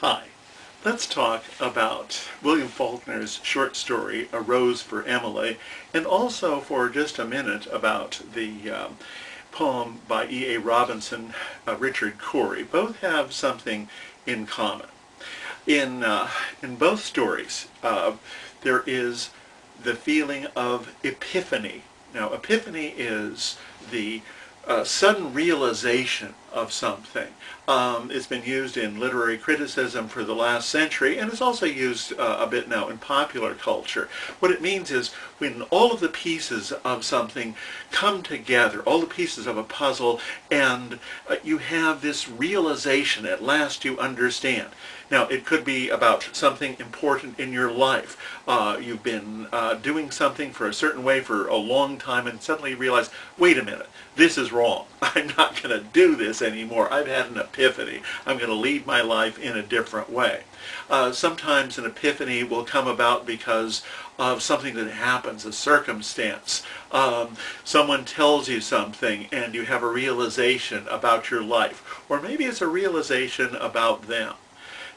Hi, let's talk about William Faulkner's short story, A Rose for Emily, and also for just a minute about the poem by E.A. Robinson, Richard Quarry. Both have something in common. In both stories, there is the feeling of epiphany. Now, epiphany is the sudden realization of something. It's been used in literary criticism for the last century, and it's also used a bit now in popular culture. What it means is when all of the pieces of something come together, all the pieces of a puzzle, and you have this realization, at last you understand. Now, it could be about something important in your life. You've been doing something for a certain way for a long time and suddenly you realize, wait a minute, this is wrong. I'm not going to do this anymore. I've had an epiphany. I'm going to lead my life in a different way. Sometimes an epiphany will come about because of something that happens, a circumstance. Someone tells you something and you have a realization about your life. Or maybe it's a realization about them.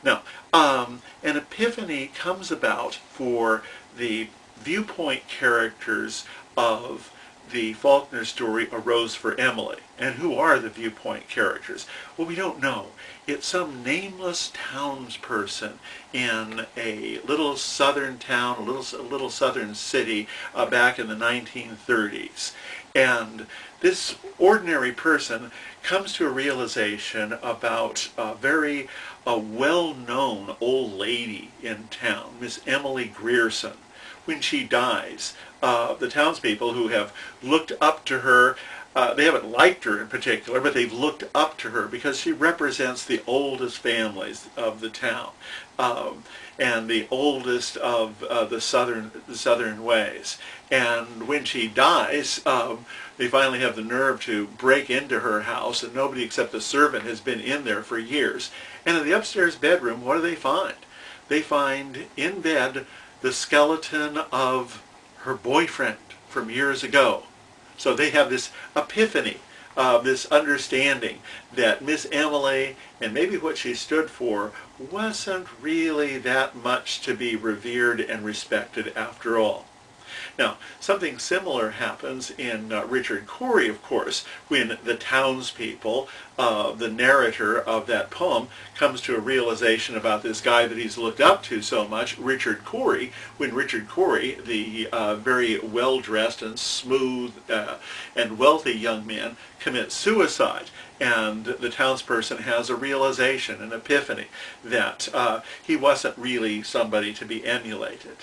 Now, an epiphany comes about for the viewpoint characters of the Faulkner story, A Rose for Emily. And who are the viewpoint characters? Well, we don't know. It's some nameless townsperson in a little southern town, a little southern city back in the 1930s. And this ordinary person comes to a realization about a very well-known old lady in town, Miss Emily Grierson. When she dies, the townspeople who have looked up to her, they haven't liked her in particular, but they've looked up to her because she represents the oldest families of the town and the oldest of the southern ways. And when she dies, they finally have the nerve to break into her house, and nobody except the servant has been in there for years. And in the upstairs bedroom, what do they find? They find in bed the skeleton of her boyfriend from years ago. So they have this epiphany, this understanding that Miss Emily and maybe what she stood for wasn't really that much to be revered and respected after all. Now, something similar happens in Richard Quarry, of course, when the townspeople, the narrator of that poem, comes to a realization about this guy that he's looked up to so much, Richard Quarry, when Richard Quarry, the very well-dressed and smooth and wealthy young man, commits suicide. And the townsperson has a realization, an epiphany, that he wasn't really somebody to be emulated.